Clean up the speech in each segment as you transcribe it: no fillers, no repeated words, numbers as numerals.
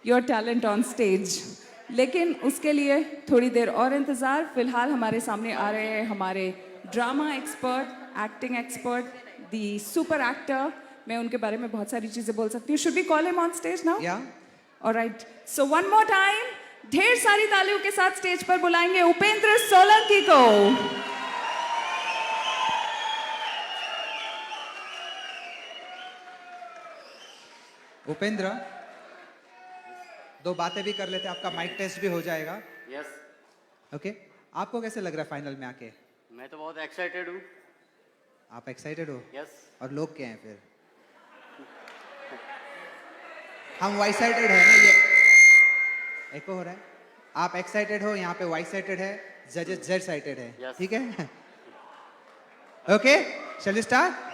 Your talent on stage. लेकिन उसके लिए थोड़ी देर और इंतज़ार। फिलहाल हमारे सामने आ रहे हैं हमारे ड्रामा एक्सपर्ट, एक्टिंग एक्सपर्ट, दी सुपर एक्टर। मैं उनके बारे में बहुत सारी चीज़ें बोल सकती हूँ। Should be call him on stage now? Yeah alright, so one more time, ढेर सारी तालियों के साथ स्टेज पर बुलाएंगे उपेंद्र सोलंकी को। उपेंद्र, दो बातें भी कर लेते, आपका माइक टेस्ट भी हो जाएगा। यस। ओके, आपको कैसे लग रहा है फाइनल में आके? मैं तो बहुत एक्साइटेड हूँ। आप एक्साइटेड हो? यस। और लोग क्या हैं फिर? हम वाई साइडेड है ना, ये एको हो रहा है। आप एक्साइटेड हो, यहाँ पे वाई साइडेड है, जजेस जेड साइडेड है। Yes. ठीक है? Okay, shall we start?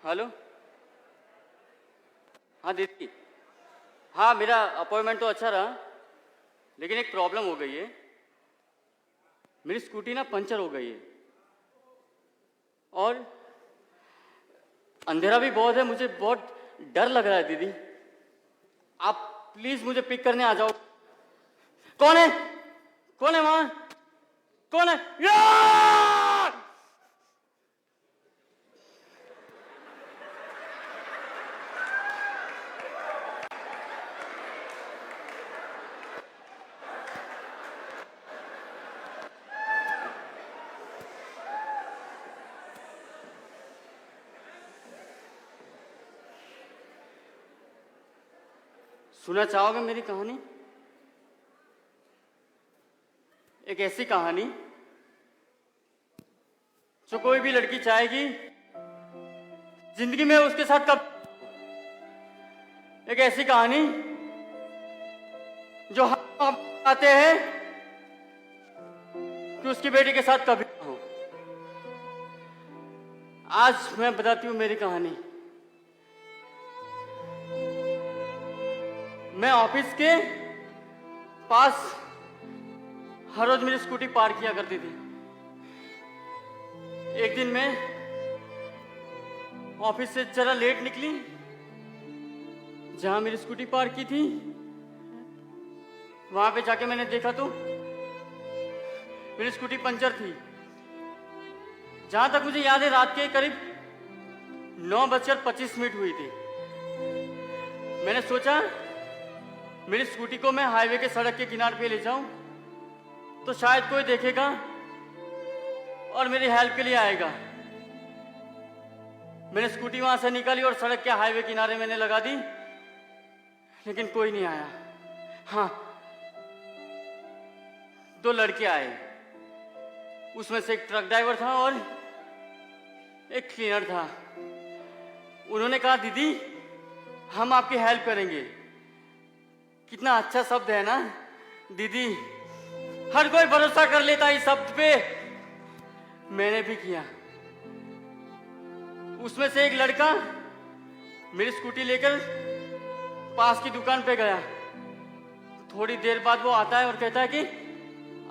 Hello. हाँ दीदी, हाँ मेरा अपॉइंटमेंट तो अच्छा रहा, लेकिन एक प्रॉब्लम हो गई है। मेरी स्कूटी ना पंचर हो गई है और अंधेरा भी बहुत है, मुझे बहुत डर लग रहा है दीदी। आप प्लीज मुझे पिक करने आ जाओ। कौन है? कौन है वहां? कौन है? यार! सुनना चाहोगे मेरी कहानी? एक ऐसी कहानी जो कोई भी लड़की चाहेगी जिंदगी में उसके साथ कब। एक ऐसी कहानी जो हम आते हैं कि उसकी बेटी के साथ कभी ना हो। आज मैं बताती हूँ मेरी कहानी। मैं ऑफिस के पास हर रोज मेरी स्कूटी पार्क किया करती थी। एक दिन मैं ऑफिस से जरा लेट निकली, जहां मेरी स्कूटी पार्क की थी वहां पे जाके मैंने देखा तो मेरी स्कूटी पंचर थी। जहां तक मुझे याद है रात के करीब 9:25 हुई थी। मैंने सोचा मेरी स्कूटी को मैं हाईवे के सड़क के किनारे पे ले जाऊं तो शायद कोई देखेगा और मेरी हेल्प के लिए आएगा। मैंने स्कूटी वहां से निकाली और सड़क के हाईवे किनारे मैंने लगा दी, लेकिन कोई नहीं आया। हाँ, दो लड़के आए, उसमें से एक ट्रक ड्राइवर था और एक क्लीनर था। उन्होंने कहा दीदी हम आपकी हेल्प करेंगे। कितना अच्छा शब्द है ना दीदी, हर कोई भरोसा कर लेता है इस शब्द पे। मैंने भी किया। उसमें से एक लड़का मेरी स्कूटी लेकर पास की दुकान पे गया। थोड़ी देर बाद वो आता है और कहता है कि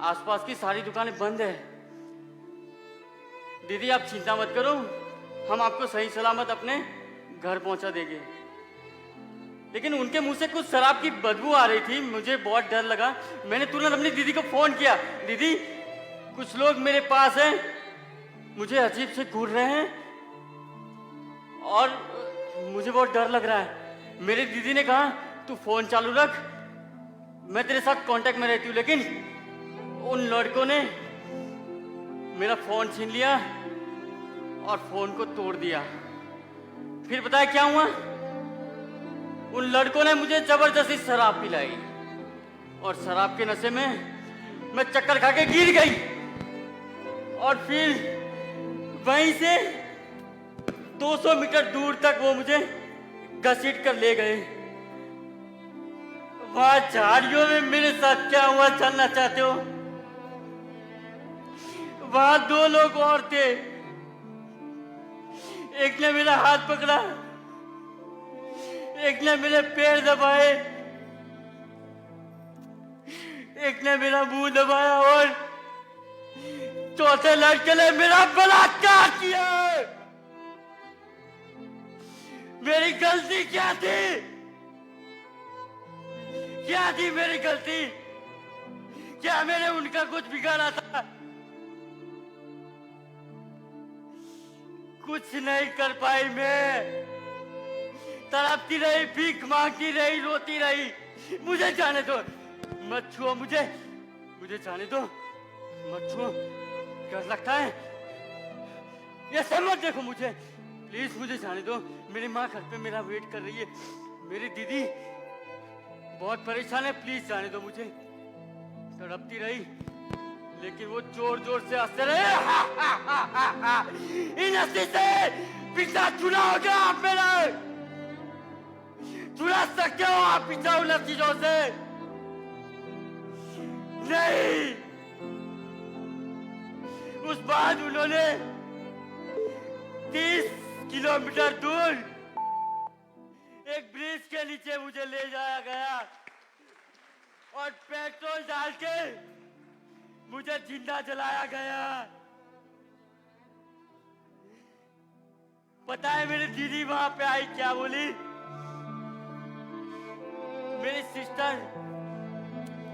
आसपास की सारी दुकानें बंद है। दीदी आप चिंता मत करो, हम आपको सही सलामत अपने घर पहुंचा देंगे। लेकिन उनके मुंह से कुछ शराब की बदबू आ रही थी, मुझे बहुत डर लगा। मैंने तुरंत अपनी दीदी को फोन किया, दीदी कुछ लोग मेरे पास हैं, मुझे अजीब से घूर रहे हैं और मुझे बहुत डर लग रहा है। मेरी दीदी ने कहा तू फोन चालू रख, मैं तेरे साथ कांटेक्ट में रहती हूँ। लेकिन उन लड़कों ने मेरा फोन छीन लिया और फोन को तोड़ दिया। फिर बताया क्या हुआ? उन लड़कों ने मुझे जबरदस्ती शराब पिलाई और शराब के नशे में मैं चक्कर खा के गिर गई और फिर वहीं से 200 मीटर दूर तक वो मुझे घसीट कर ले गए। वहां झाड़ियों में मेरे साथ क्या हुआ जानना चाहते हो? वहां दो लोग और थे, एक ने मेरा हाथ पकड़ा, एक ने मेरे पैर दबाए, एक ने मेरा मुंह दबाया और चौथे लड़के ने मेरा बलात्कार किया। मेरी गलती क्या थी? क्या थी मेरी गलती? क्या मैंने उनका कुछ बिगाड़ा था? कुछ नहीं कर पाई मैं। तड़पती रही, भीख मांगती रही, रोती रही। मुझे जाने दो, मत छुओ मुझे, मुझे जाने दो, मत छुओ, डर लगता है। ऐसे मत देखो मुझे, प्लीज मुझे जाने दो। मेरी माँ घर पे मेरा वेट कर रही है, मेरी दीदी बहुत परेशान है, प्लीज जाने दो मुझे। तड़पती रही, लेकिन वो जोर जोर से हंसते रहे। इन हंसी से पिता चुना होगा आप मेरा, चुरा सकते हो आप पिता उन चीजों से। नहीं, उस बाद उन्होंने 30 किलोमीटर दूर एक ब्रिज के नीचे मुझे ले जाया गया और पेट्रोल डाल के मुझे जिंदा जलाया गया। पता है मेरी दीदी वहां पे आई क्या बोली? मेरी सिस्टर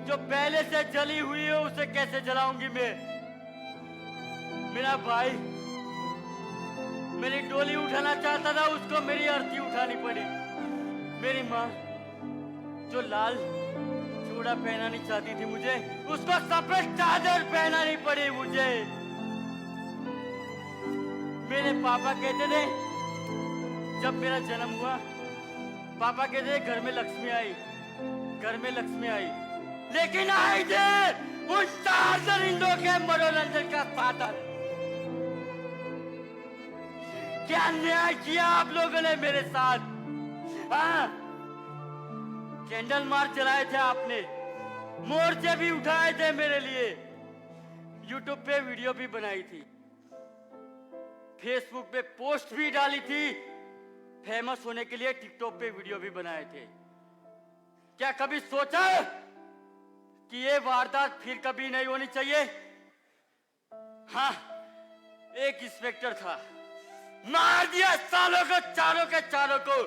जो पहले से जली हुई है उसे कैसे जलाऊंगी मैं? मेरा भाई मेरी डोली उठाना चाहता था, उसको मेरी अर्थी उठानी पड़ी। मेरी माँ जो लाल चूड़ा पहनानी चाहती थी मुझे, उसको सफेद चादर पहनानी पड़ी मुझे। मेरे पापा कहते थे जब मेरा जन्म हुआ, पापा कहते थे घर में लक्ष्मी आई, घर में लक्ष्मी आई। लेकिन आई थे उन 4 दरिंदों के मनोरंजन का साधन। क्या अन्याय किया आप लोगों ने मेरे साथ? हाँ, कैंडल मार्च चलाए थे आपने, मोर्चे भी उठाए थे मेरे लिए, यूट्यूब पे वीडियो भी बनाई थी, फेसबुक पे पोस्ट भी डाली थी, फेमस होने के लिए टिकटॉक पे वीडियो भी बनाए थे। क्या कभी सोचा कि ये वारदात फिर कभी नहीं होनी चाहिए? हाँ, एक इंस्पेक्टर था, मार दिया सालों को, चारों के चारों को।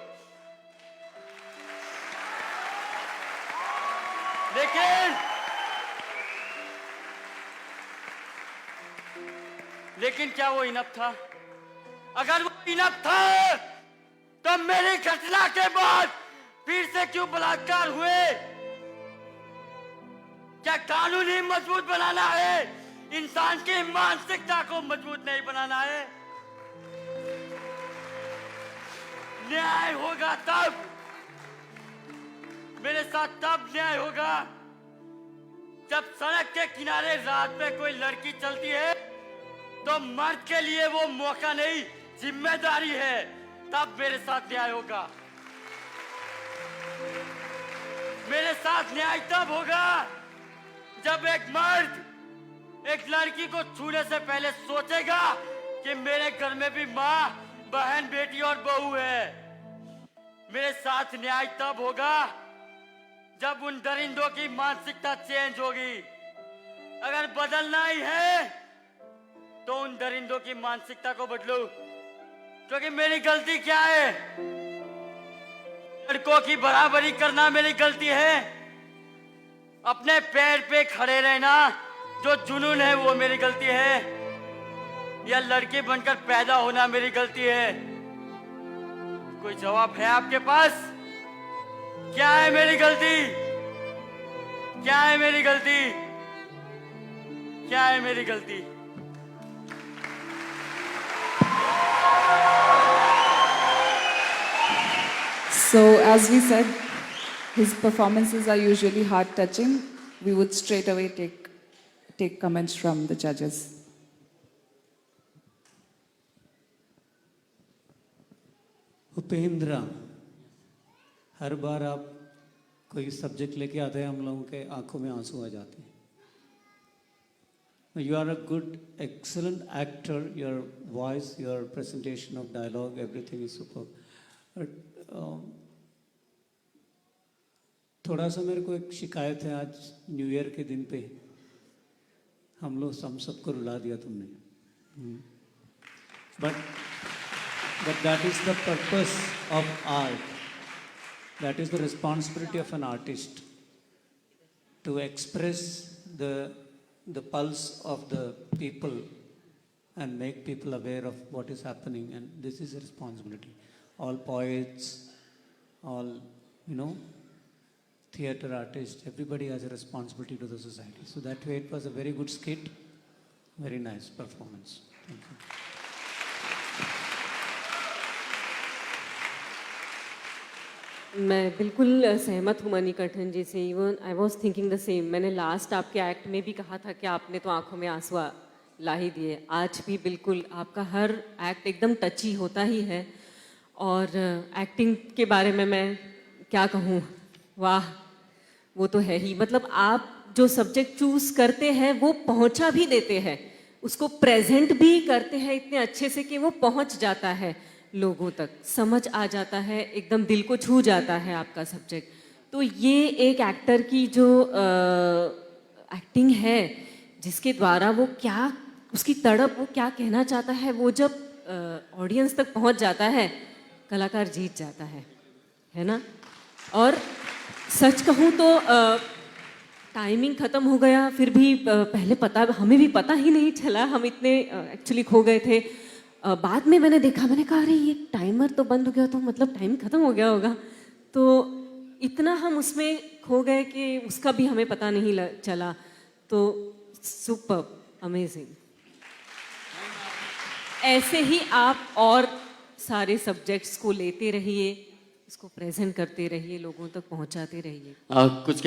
लेकिन क्या वो इनफ था? अगर वो इनफ था तो मेरी घटना के बाद फिर से क्यों बलात्कार हुए? क्या कानून ही मजबूत बनाना है, इंसान की मानसिकता को मजबूत नहीं बनाना है? न्याय होगा तब, मेरे साथ तब न्याय होगा जब सड़क के किनारे रात में कोई लड़की चलती है तो मर्द के लिए वो मौका नहीं, जिम्मेदारी है। तब मेरे साथ न्याय होगा। मेरे साथ न्याय तब होगा जब एक मर्द एक लड़की को छूने से पहले सोचेगा कि मेरे घर में भी माँ, बहन, बेटी और बहू है। मेरे साथ न्याय तब होगा जब उन दरिंदों की मानसिकता चेंज होगी। अगर बदलना ही है तो उन दरिंदों की मानसिकता को बदलो, क्योंकि मेरी गलती क्या है? लड़कों की बराबरी करना मेरी गलती है, अपने पैर पे खड़े रहना जो जुनून है वो मेरी गलती है, या लड़की बनकर पैदा होना मेरी गलती है? कोई जवाब है आपके पास? क्या है मेरी गलती? क्या है मेरी गलती? क्या है मेरी गलती? So, as we said, his performances are usually heart-touching. We would straight away take comments from the judges. Upendra, हर बार आप कोई सब्जेक्ट लेके आते हैं, हम लोगों के आंखों में आंसू आ जाते हैं। You are a good, excellent actor. Your voice, your presentation of dialogue, everything is superb. But थोड़ा सा मेरे को एक शिकायत है। आज न्यू ईयर के दिन पे हम सबको रुला दिया तुमने। But But that is the purpose of art. That is the responsibility of an artist to express the pulse of the people and make people aware of what is happening, and this is a responsibility. All poets, all, theatre artists, everybody has a responsibility to the society. So that way it was a very good skit, very nice performance. Thank you. मैं बिल्कुल सहमत हूँ मणिकर्णन जी से. Even I was thinking the same. मैंने last आपके act में भी कहा था कि आपने तो आंखों में आंसू ला ही दिए. आज भी बिल्कुल आपका हर एक्ट एकदम टची होता ही है. और एक्टिंग के बारे में मैं क्या कहूँ, वाह, वो तो है ही. मतलब आप जो सब्जेक्ट चूज करते हैं वो पहुँचा भी देते हैं, उसको प्रेजेंट भी करते हैं इतने अच्छे से कि वो पहुँच जाता है लोगों तक, समझ आ जाता है, एकदम दिल को छू जाता है आपका सब्जेक्ट. तो ये एक एक्टर की जो एक्टिंग है, जिसके द्वारा वो क्या, उसकी तड़प, वो क्या कहना चाहता है, वो जब ऑडियंस तक पहुंच जाता है, कलाकार जीत जाता है ना. और सच कहूँ तो टाइमिंग ख़त्म हो गया, फिर भी पहले हमें भी पता ही नहीं चला, हम इतने एक्चुअली खो गए थे. बाद में मैंने देखा, मैंने कहा अरे ये टाइमर तो बंद हो गया, तो मतलब टाइम ख़त्म हो गया होगा. तो इतना हम उसमें खो गए कि उसका भी हमें पता नहीं चला. तो सुपर अमेजिंग. ऐसे ही आप और सारे सब्जेक्ट्स को लेते रहिए, इसको प्रेजेंट करते रहिए, लोगों तक पहुंचाते रहिए. कुछ